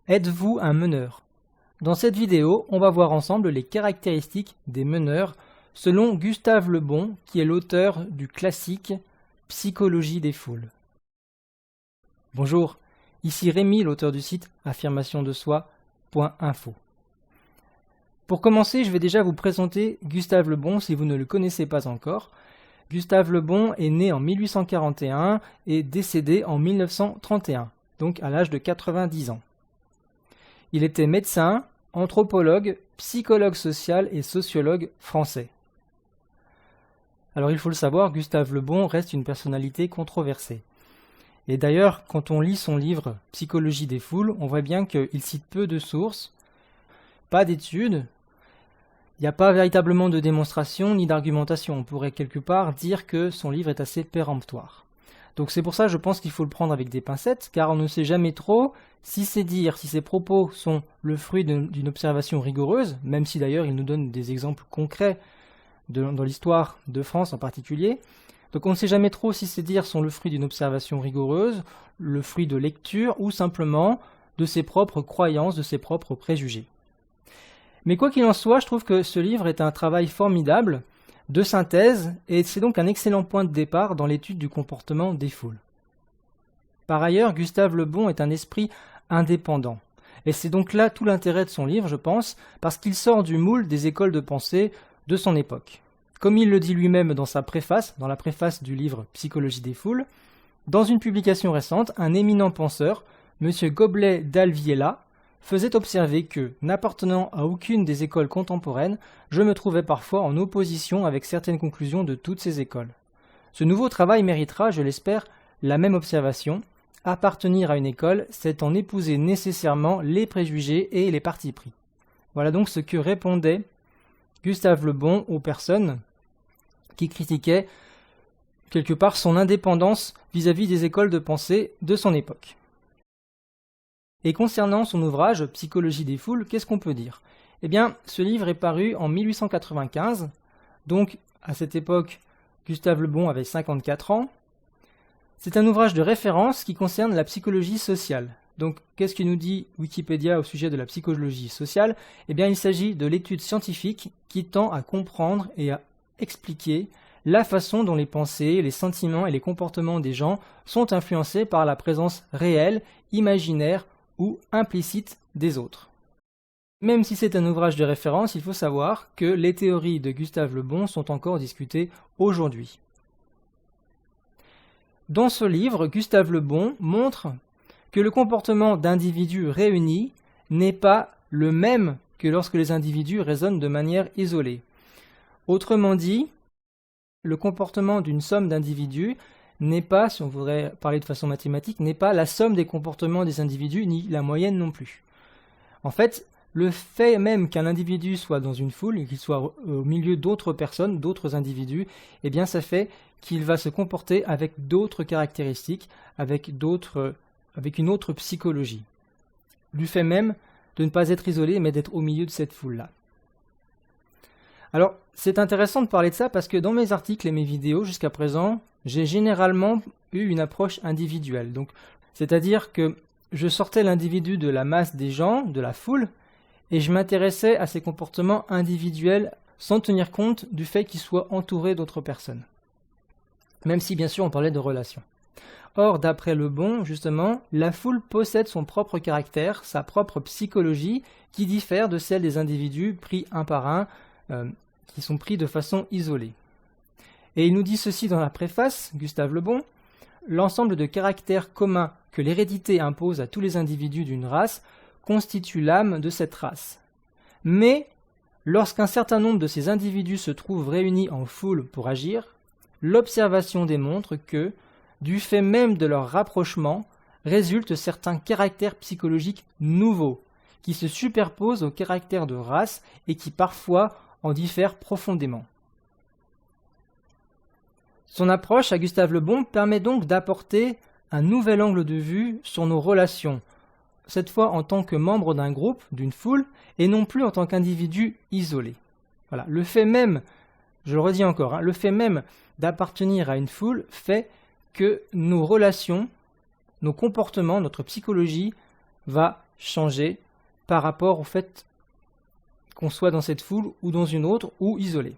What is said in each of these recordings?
Êtes-vous un meneur? Dans cette vidéo, on va voir ensemble les caractéristiques des meneurs selon Gustave Le Bon, qui est l'auteur du classique Psychologie des foules. Bonjour, ici Rémi, l'auteur du site affirmationdesoi.info. Pour commencer, je vais déjà vous présenter Gustave Le Bon si vous ne le connaissez pas encore. Gustave Le Bon est né en 1841 et décédé en 1931, donc à l'âge de 90 ans. Il était médecin, anthropologue, psychologue social et sociologue français. Alors il faut le savoir, Gustave Le Bon reste une personnalité controversée. Et d'ailleurs, quand on lit son livre Psychologie des foules, on voit bien qu'il cite peu de sources, pas d'études, il n'y a pas véritablement de démonstration ni d'argumentation. On pourrait quelque part dire que son livre est assez péremptoire. Donc c'est pour ça je pense qu'il faut le prendre avec des pincettes, car on ne sait jamais trop si ses propos sont le fruit d'une observation rigoureuse, même si d'ailleurs il nous donne des exemples concrets dans l'histoire de France en particulier. Donc on ne sait jamais trop si ces dires sont le fruit d'une observation rigoureuse, le fruit de lecture, ou simplement de ses propres croyances, de ses propres préjugés. Mais quoi qu'il en soit, je trouve que ce livre est un travail formidable de synthèse, et c'est donc un excellent point de départ dans l'étude du comportement des foules. Par ailleurs, Gustave Le Bon est un esprit indépendant. Et c'est donc là tout l'intérêt de son livre, je pense, parce qu'il sort du moule des écoles de pensée de son époque. Comme il le dit lui-même dans sa préface, dans la préface du livre Psychologie des foules, dans une publication récente, un éminent penseur, M. Goblet d'Alviela, faisait observer que, n'appartenant à aucune des écoles contemporaines, je me trouvais parfois en opposition avec certaines conclusions de toutes ces écoles. Ce nouveau travail méritera, je l'espère, la même observation. Appartenir à une école, c'est en épouser nécessairement les préjugés et les partis pris. Voilà donc ce que répondait Gustave Le Bon aux personnes qui critiquaient quelque part son indépendance vis-à-vis des écoles de pensée de son époque. Et concernant son ouvrage Psychologie des foules, qu'est-ce qu'on peut dire? Eh bien, ce livre est paru en 1895, donc à cette époque, Gustave Le Bon avait 54 ans. C'est un ouvrage de référence qui concerne la psychologie sociale. Donc, qu'est-ce que nous dit Wikipédia au sujet de la psychologie sociale? Eh bien, il s'agit de l'étude scientifique qui tend à comprendre et à expliquer la façon dont les pensées, les sentiments et les comportements des gens sont influencés par la présence réelle, imaginaire ou implicite des autres. Même si c'est un ouvrage de référence, il faut savoir que les théories de Gustave Le Bon sont encore discutées aujourd'hui. Dans ce livre, Gustave Le Bon montre que le comportement d'individus réunis n'est pas le même que lorsque les individus raisonnent de manière isolée. Autrement dit, le comportement d'une somme d'individus n'est pas, si on voudrait parler de façon mathématique, n'est pas la somme des comportements des individus, ni la moyenne non plus. En fait, le fait même qu'un individu soit dans une foule, et qu'il soit au milieu d'autres personnes, d'autres individus, eh bien ça fait qu'il va se comporter avec d'autres caractéristiques, avec une autre psychologie. Du fait même de ne pas être isolé, mais d'être au milieu de cette foule-là. Alors, c'est intéressant de parler de ça parce que dans mes articles et mes vidéos jusqu'à présent, j'ai généralement eu une approche individuelle. Donc, c'est-à-dire que je sortais l'individu de la masse des gens, de la foule, et je m'intéressais à ses comportements individuels sans tenir compte du fait qu'il soit entouré d'autres personnes. Même si, bien sûr, on parlait de relations. Or, d'après Le Bon, justement, la foule possède son propre caractère, sa propre psychologie, qui diffère de celle des individus pris un par un, qui sont pris de façon isolée. Et il nous dit ceci dans la préface, Gustave Le Bon, « L'ensemble de caractères communs que l'hérédité impose à tous les individus d'une race constitue l'âme de cette race. Mais, lorsqu'un certain nombre de ces individus se trouvent réunis en foule pour agir, l'observation démontre que, du fait même de leur rapprochement, résultent certains caractères psychologiques nouveaux, qui se superposent aux caractères de race et qui parfois en diffèrent profondément. » Son approche à Gustave Le Bon permet donc d'apporter un nouvel angle de vue sur nos relations, cette fois en tant que membre d'un groupe, d'une foule, et non plus en tant qu'individu isolé. Voilà. Le fait même, je le redis encore, le fait même d'appartenir à une foule fait que nos relations, nos comportements, notre psychologie va changer par rapport au fait qu'on soit dans cette foule ou dans une autre ou isolé.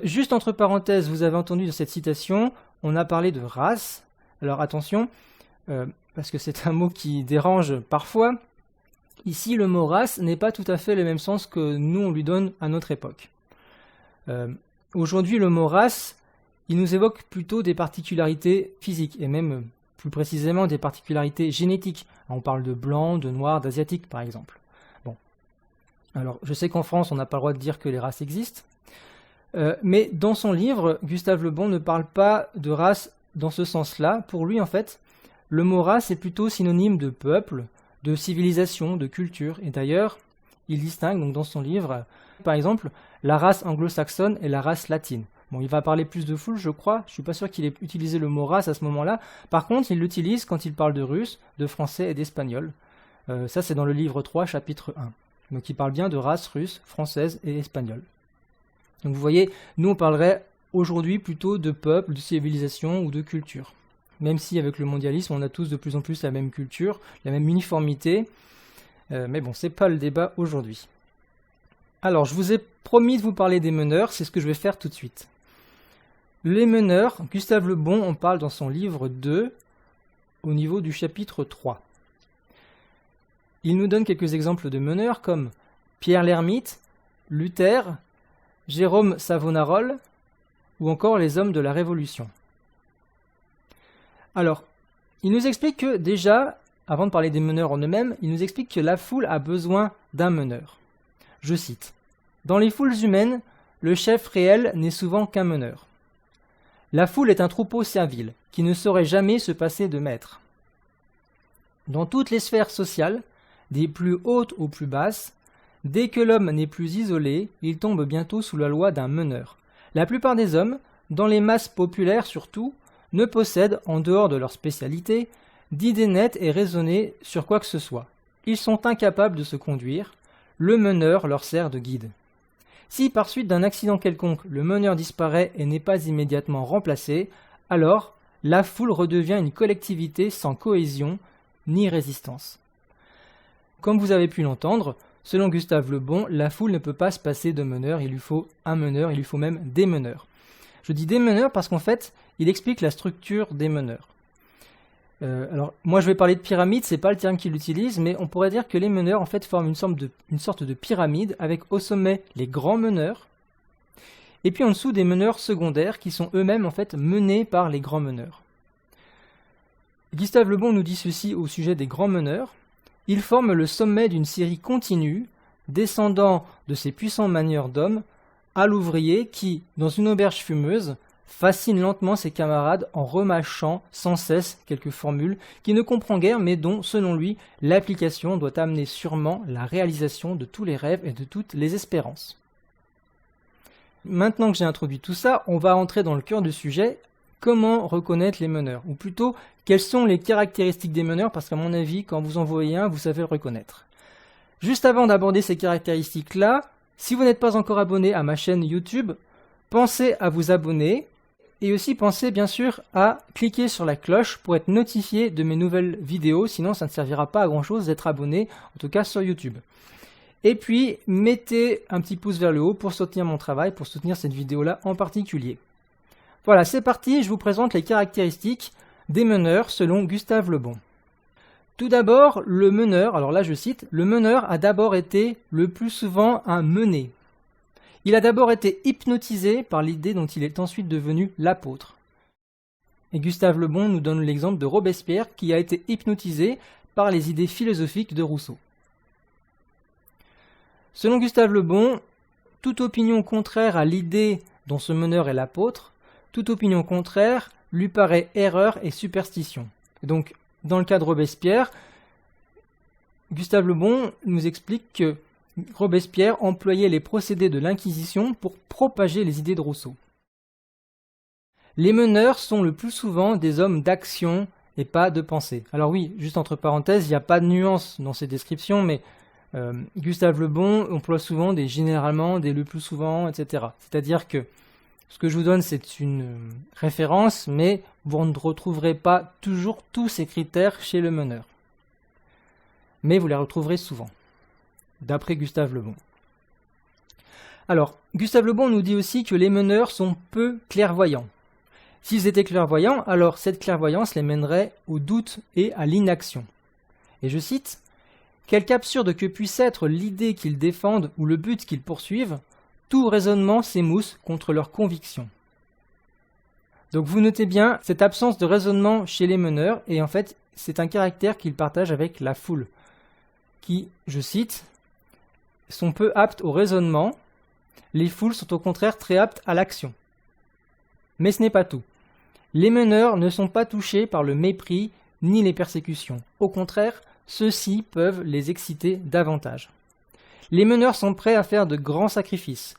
Juste entre parenthèses, vous avez entendu dans cette citation, on a parlé de race. Alors attention, parce que c'est un mot qui dérange parfois. Ici, le mot race n'est pas tout à fait le même sens que nous on lui donne à notre époque. Aujourd'hui, le mot race, il nous évoque plutôt des particularités physiques et même plus précisément des particularités génétiques. On parle de blanc, de noir, d'asiatique par exemple. Bon. Alors, je sais qu'en France, on n'a pas le droit de dire que les races existent, mais dans son livre, Gustave Le Bon ne parle pas de race dans ce sens-là. Pour lui, en fait, le mot race est plutôt synonyme de peuple, de civilisation, de culture. Et d'ailleurs, il distingue donc dans son livre, par exemple, la race anglo-saxonne et la race latine. Bon, il va parler plus de foule, je crois. Je suis pas sûr qu'il ait utilisé le mot race à ce moment-là. Par contre, il l'utilise quand il parle de russe, de français et d'espagnol. Ça, c'est dans le livre 3, chapitre 1. Donc, il parle bien de race russe, française et espagnole. Donc, vous voyez, nous, on parlerait aujourd'hui plutôt de peuple, de civilisation ou de culture. Même si, avec le mondialisme, on a tous de plus en plus la même culture, la même uniformité. Mais bon, c'est pas le débat aujourd'hui. Alors, je vous ai promis de vous parler des meneurs, c'est ce que je vais faire tout de suite. Les meneurs, Gustave Le Bon en parle dans son livre 2, au niveau du chapitre 3. Il nous donne quelques exemples de meneurs comme Pierre l'Ermite, Luther, Jérôme Savonarole ou encore les hommes de la Révolution. Alors, il nous explique que déjà, avant de parler des meneurs en eux-mêmes, il nous explique que la foule a besoin d'un meneur. Je cite, « Dans les foules humaines, le chef réel n'est souvent qu'un meneur. La foule est un troupeau servile qui ne saurait jamais se passer de maître. Dans toutes les sphères sociales, des plus hautes aux plus basses, dès que l'homme n'est plus isolé, il tombe bientôt sous la loi d'un meneur. La plupart des hommes, dans les masses populaires surtout, ne possèdent, en dehors de leur spécialité, d'idées nettes et raisonnées sur quoi que ce soit. Ils sont incapables de se conduire, le meneur leur sert de guide. Si par suite d'un accident quelconque, le meneur disparaît et n'est pas immédiatement remplacé, alors la foule redevient une collectivité sans cohésion ni résistance. » Comme vous avez pu l'entendre, selon Gustave Le Bon, la foule ne peut pas se passer de meneur, il lui faut un meneur, il lui faut même des meneurs. Je dis des meneurs parce qu'en fait, il explique la structure des meneurs. Alors, moi je vais parler de pyramide, c'est pas le terme qu'il utilise, mais on pourrait dire que les meneurs en fait forment une sorte de pyramide avec au sommet les grands meneurs, et puis en dessous des meneurs secondaires qui sont eux-mêmes en fait menés par les grands meneurs. Gustave Le Bon nous dit ceci au sujet des grands meneurs. Ils forment le sommet d'une série continue, descendant de ces puissants manieurs d'hommes à l'ouvrier qui, dans une auberge fumeuse, fascine lentement ses camarades en remâchant sans cesse quelques formules qu'il ne comprend guère mais dont, selon lui, l'application doit amener sûrement la réalisation de tous les rêves et de toutes les espérances. Maintenant que j'ai introduit tout ça, on va entrer dans le cœur du sujet. Comment reconnaître les meneurs? Ou plutôt, quelles sont les caractéristiques des meneurs? Parce qu'à mon avis, quand vous en voyez un, vous savez le reconnaître. Juste avant d'aborder ces caractéristiques-là, si vous n'êtes pas encore abonné à ma chaîne YouTube, pensez à vous abonner. Et aussi pensez bien sûr à cliquer sur la cloche pour être notifié de mes nouvelles vidéos, sinon ça ne servira pas à grand chose d'être abonné, en tout cas sur YouTube. Et puis mettez un petit pouce vers le haut pour soutenir mon travail, pour soutenir cette vidéo-là en particulier. Voilà, c'est parti, je vous présente les caractéristiques des meneurs selon Gustave Le Bon. Tout d'abord, le meneur, alors là je cite, « Le meneur a d'abord été le plus souvent un mené. Il a d'abord été hypnotisé par l'idée dont il est ensuite devenu l'apôtre. » Et Gustave Le Bon nous donne l'exemple de Robespierre qui a été hypnotisé par les idées philosophiques de Rousseau. Selon Gustave Le Bon, toute opinion contraire à l'idée dont ce meneur est l'apôtre, toute opinion contraire lui paraît erreur et superstition. Et donc, dans le cas de Robespierre, Gustave Le Bon nous explique que Robespierre employait les procédés de l'Inquisition pour propager les idées de Rousseau. Les meneurs sont le plus souvent des hommes d'action et pas de pensée. Alors oui, juste entre parenthèses, il n'y a pas de nuance dans ces descriptions, mais Gustave Le Bon emploie souvent des généralement, des le plus souvent, etc. C'est-à-dire que ce que je vous donne, c'est une référence, mais vous ne retrouverez pas toujours tous ces critères chez le meneur. mais vous les retrouverez souvent, d'après Gustave Le Bon. Alors, Gustave Le Bon nous dit aussi que les meneurs sont peu clairvoyants. S'ils étaient clairvoyants, alors cette clairvoyance les mènerait au doute et à l'inaction. Et je cite, « Quelque absurde que puisse être l'idée qu'ils défendent ou le but qu'ils poursuivent, tout raisonnement s'émousse contre leurs convictions. » Donc vous notez bien cette absence de raisonnement chez les meneurs, et en fait, c'est un caractère qu'ils partagent avec la foule, qui, je cite, « sont peu aptes au raisonnement, les foules sont au contraire très aptes à l'action. » Mais ce n'est pas tout. Les meneurs ne sont pas touchés par le mépris ni les persécutions. Au contraire, ceux-ci peuvent les exciter davantage. Les meneurs sont prêts à faire de grands sacrifices,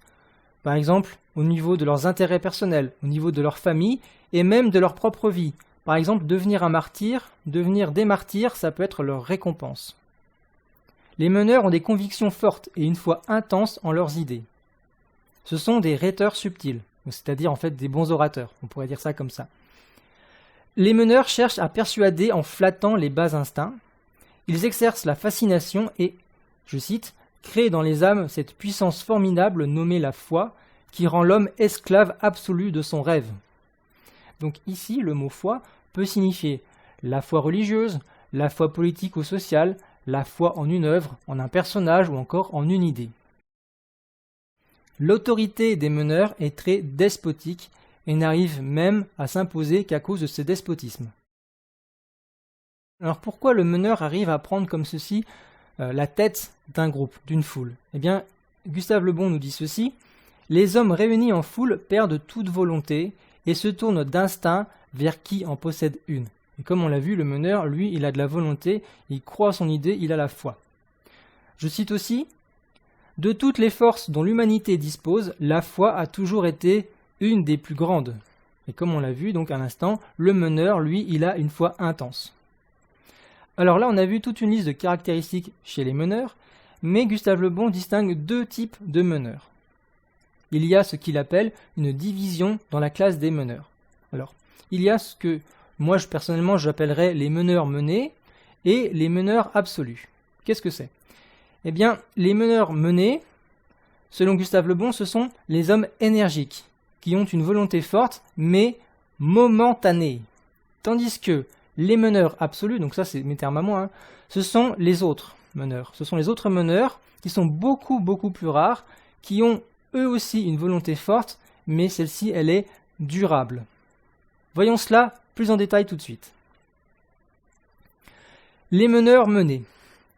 par exemple au niveau de leurs intérêts personnels, au niveau de leur famille et même de leur propre vie. Par exemple, devenir un martyr, devenir des martyrs, ça peut être leur récompense. Les meneurs ont des convictions fortes et une foi intense en leurs idées. Ce sont des rhéteurs subtils, c'est-à-dire en fait des bons orateurs, on pourrait dire ça comme ça. Les meneurs cherchent à persuader en flattant les bas instincts. Ils exercent la fascination et, je cite, « créent dans les âmes cette puissance formidable nommée la foi, qui rend l'homme esclave absolu de son rêve. » Donc ici, le mot foi peut signifier la foi religieuse, la foi politique ou sociale, la foi en une œuvre, en un personnage ou encore en une idée. L'autorité des meneurs est très despotique et n'arrive même à s'imposer qu'à cause de ce despotisme. Alors pourquoi le meneur arrive à prendre comme ceci la tête d'un groupe, d'une foule? Eh bien, Gustave Le Bon nous dit ceci, « Les hommes réunis en foule perdent toute volonté et se tournent d'instinct vers qui en possède une. » Et comme on l'a vu, le meneur, lui, il a de la volonté, il croit à son idée, il a la foi. Je cite aussi, « De toutes les forces dont l'humanité dispose, la foi a toujours été une des plus grandes. » Et comme on l'a vu donc à l'instant, le meneur, lui, il a une foi intense. Alors là, on a vu toute une liste de caractéristiques chez les meneurs, mais Gustave Le Bon distingue deux types de meneurs. Il y a ce qu'il appelle une division dans la classe des meneurs. Alors, il y a ce que moi, personnellement, j'appellerais les meneurs menés et les meneurs absolus. Qu'est-ce que c'est? Eh bien, les meneurs menés, selon Gustave Le Bon, ce sont les hommes énergiques, qui ont une volonté forte, mais momentanée. Tandis que les meneurs absolus, donc ça c'est mes termes à moi, hein, ce sont les autres meneurs. Ce sont les autres meneurs qui sont beaucoup plus rares, qui ont eux aussi une volonté forte, mais celle-ci elle est durable. Voyons cela plus en détail tout de suite. Les meneurs menés.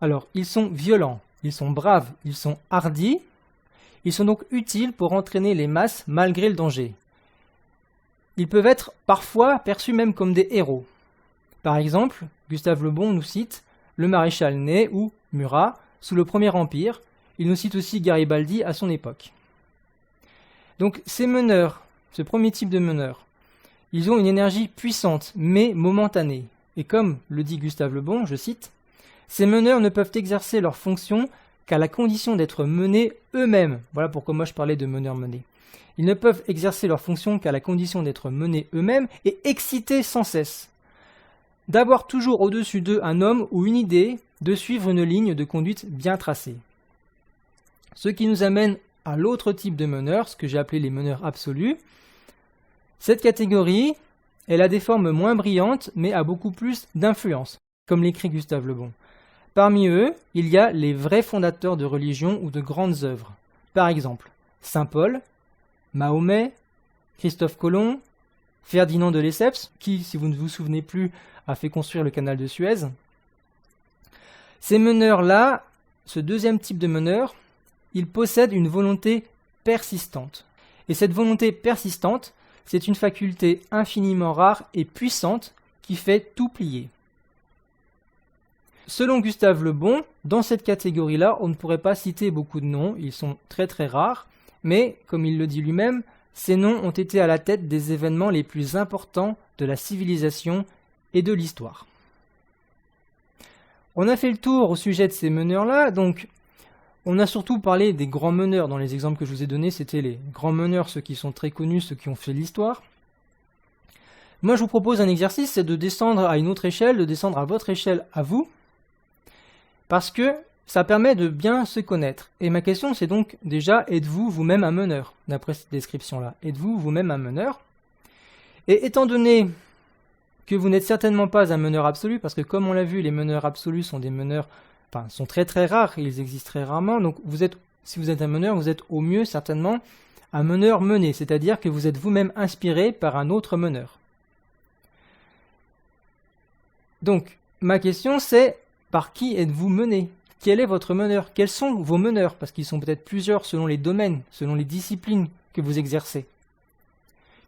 Alors, ils sont violents, ils sont braves, ils sont hardis. Ils sont donc utiles pour entraîner les masses malgré le danger. Ils peuvent être parfois perçus même comme des héros. Par exemple, Gustave Le Bon nous cite le maréchal Ney ou Murat sous le Premier Empire. Il nous cite aussi Garibaldi à son époque. Donc ces meneurs, ce premier type de meneurs, ils ont une énergie puissante mais momentanée. Et comme le dit Gustave Le Bon, je cite, « Ces meneurs ne peuvent exercer leurs fonctions qu'à la condition d'être menés eux-mêmes. » Voilà pourquoi moi je parlais de meneurs menés. Ils ne peuvent exercer leurs fonctions qu'à la condition d'être menés eux-mêmes et excités sans cesse. D'avoir toujours au-dessus d'eux un homme ou une idée, de suivre une ligne de conduite bien tracée. Ce qui nous amène à l'autre type de meneurs, ce que j'ai appelé les meneurs absolus. Cette catégorie, elle a des formes moins brillantes, mais a beaucoup plus d'influence, comme l'écrit Gustave Le Bon. Parmi eux, il y a les vrais fondateurs de religions ou de grandes œuvres. Par exemple, Saint Paul, Mahomet, Christophe Colomb, Ferdinand de Lesseps, qui, si vous ne vous souvenez plus, a fait construire le canal de Suez. Ces meneurs-là, ce deuxième type de meneurs, ils possèdent une volonté persistante. Et cette volonté persistante, c'est une faculté infiniment rare et puissante qui fait tout plier. Selon Gustave Le Bon, dans cette catégorie-là, on ne pourrait pas citer beaucoup de noms, ils sont très rares, mais, comme il le dit lui-même, ces noms ont été à la tête des événements les plus importants de la civilisation et de l'histoire. On a fait le tour au sujet de ces meneurs-là, donc on a surtout parlé des grands meneurs. Dans les exemples que je vous ai donnés, c'était les grands meneurs, ceux qui sont très connus, ceux qui ont fait l'histoire. Moi, je vous propose un exercice, c'est de descendre à une autre échelle, de descendre à votre échelle à vous, Parce que ça permet de bien se connaître. Et ma question, c'est donc déjà, êtes-vous vous-même un meneur? D'après cette description-là, êtes-vous vous-même un meneur? Et étant donné que vous n'êtes certainement pas un meneur absolu, parce que comme on l'a vu, les meneurs absolus sont des meneurs, enfin, sont très très rares, ils existent très rarement, donc si vous êtes un meneur, vous êtes au mieux certainement un meneur mené, c'est-à-dire que vous êtes vous-même inspiré par un autre meneur. Donc, ma question c'est, par qui êtes-vous mené? Quel est votre meneur? Quels sont vos meneurs? Parce qu'ils sont peut-être plusieurs selon les domaines, selon les disciplines que vous exercez.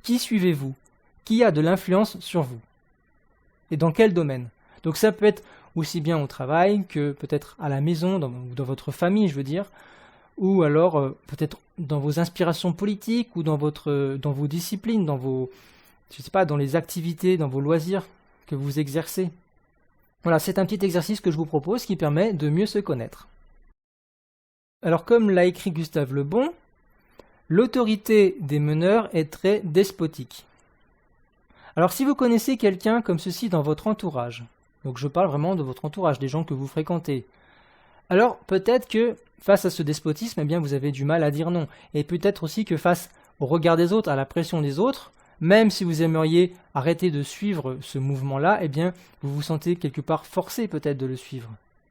Qui suivez-vous? Qui a de l'influence sur vous? Et dans quel domaine? Donc ça peut être aussi bien au travail que peut-être à la maison, dans votre famille, je veux dire, ou alors peut-être dans vos inspirations politiques ou dans vos disciplines, je sais pas, dans les activités, dans vos loisirs que vous exercez. Voilà, c'est un petit exercice que je vous propose qui permet de mieux se connaître. Alors comme l'a écrit Gustave Le Bon, l'autorité des meneurs est très despotique. Alors si vous connaissez quelqu'un comme ceci dans votre entourage, donc je parle vraiment de votre entourage, des gens que vous fréquentez, alors peut-être que face à ce despotisme, eh bien, vous avez du mal à dire non. Et peut-être aussi que face au regard des autres, à la pression des autres, même si vous aimeriez arrêter de suivre ce mouvement-là, eh bien, vous vous sentez quelque part forcé peut-être de le suivre.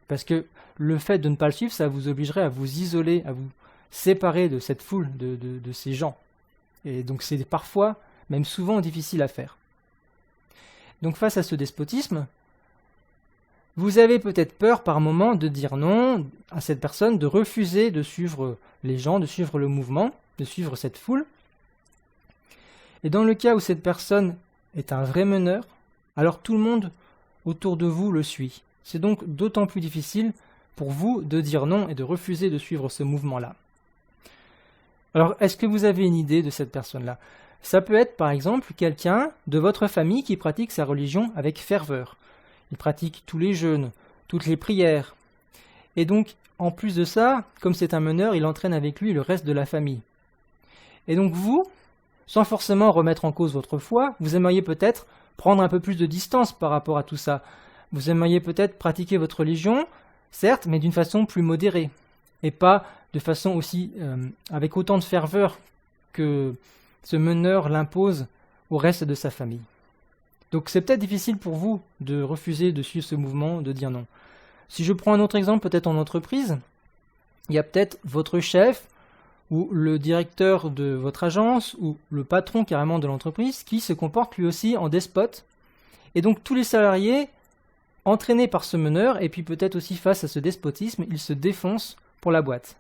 Parce que le fait de ne pas le suivre, ça vous obligerait à vous isoler, à vous séparer de cette foule, de ces gens. Et donc c'est parfois, même souvent, difficile à faire. Donc face à ce despotisme, vous avez peut-être peur par moment de dire non à cette personne, de refuser de suivre les gens, de suivre le mouvement, de suivre cette foule. Et dans le cas où cette personne est un vrai meneur, alors tout le monde autour de vous le suit. C'est donc d'autant plus difficile pour vous de dire non et de refuser de suivre ce mouvement-là. Alors, est-ce que vous avez une idée de cette personne-là? Ça peut être par exemple quelqu'un de votre famille qui pratique sa religion avec ferveur. Il pratique tous les jeûnes, toutes les prières. Et donc, en plus de ça, comme c'est un meneur, il entraîne avec lui le reste de la famille. Et donc vous, sans forcément remettre en cause votre foi, vous aimeriez peut-être prendre un peu plus de distance par rapport à tout ça. Vous aimeriez peut-être pratiquer votre religion, certes, mais d'une façon plus modérée. Et pas de façon aussi avec autant de ferveur que ce meneur l'impose au reste de sa famille. Donc c'est peut-être difficile pour vous de refuser de suivre ce mouvement, de dire non. Si je prends un autre exemple, peut-être en entreprise, il y a peut-être votre chef ou le directeur de votre agence ou le patron carrément de l'entreprise qui se comporte lui aussi en despote. Et donc tous les salariés, entraînés par ce meneur et puis peut-être aussi face à ce despotisme, ils se défoncent pour la boîte.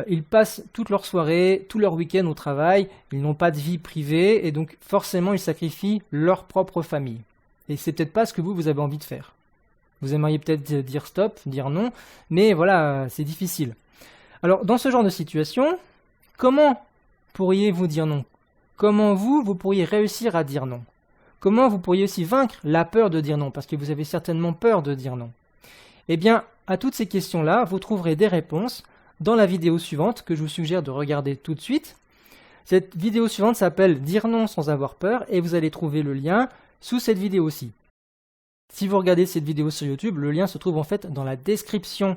Ils passent toute leur soirée, tout leur week-end au travail, ils n'ont pas de vie privée et donc forcément ils sacrifient leur propre famille. Et c'est peut-être pas ce que vous avez envie de faire. Vous aimeriez peut-être dire stop, dire non, mais voilà, c'est difficile. Alors dans ce genre de situation, comment pourriez-vous dire non? Comment vous pourriez réussir à dire non? Comment vous pourriez aussi vaincre la peur de dire non? Parce que vous avez certainement peur de dire non. Eh bien, à toutes ces questions-là, vous trouverez des réponses dans la vidéo suivante que je vous suggère de regarder tout de suite. Cette vidéo suivante s'appelle « Dire non sans avoir peur » et vous allez trouver le lien sous cette vidéo aussi. Si vous regardez cette vidéo sur YouTube, le lien se trouve en fait dans la description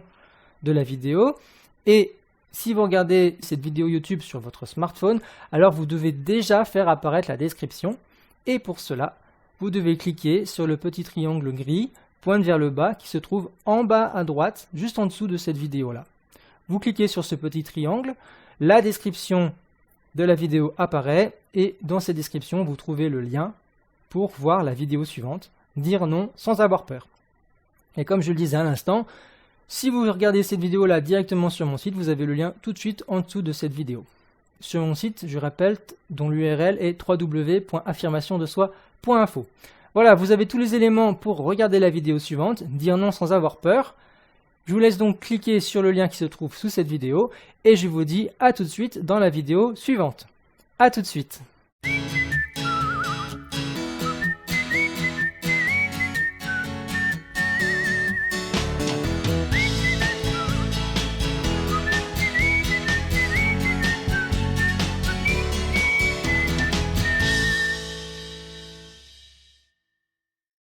de la vidéo. Et si vous regardez cette vidéo YouTube sur votre smartphone, alors vous devez déjà faire apparaître la description. Et pour cela, vous devez cliquer sur le petit triangle gris, pointe vers le bas, qui se trouve en bas à droite, juste en dessous de cette vidéo-là. Vous cliquez sur ce petit triangle, la description de la vidéo apparaît et dans cette description, vous trouvez le lien pour voir la vidéo suivante, dire non sans avoir peur. Et comme je le disais à l'instant, si vous regardez cette vidéo-là directement sur mon site, vous avez le lien tout de suite en dessous de cette vidéo. Sur mon site, je rappelle, dont l'URL est www.affirmationdesoi.info. Voilà, vous avez tous les éléments pour regarder la vidéo suivante, dire non sans avoir peur. Je vous laisse donc cliquer sur le lien qui se trouve sous cette vidéo et je vous dis à tout de suite dans la vidéo suivante. À tout de suite.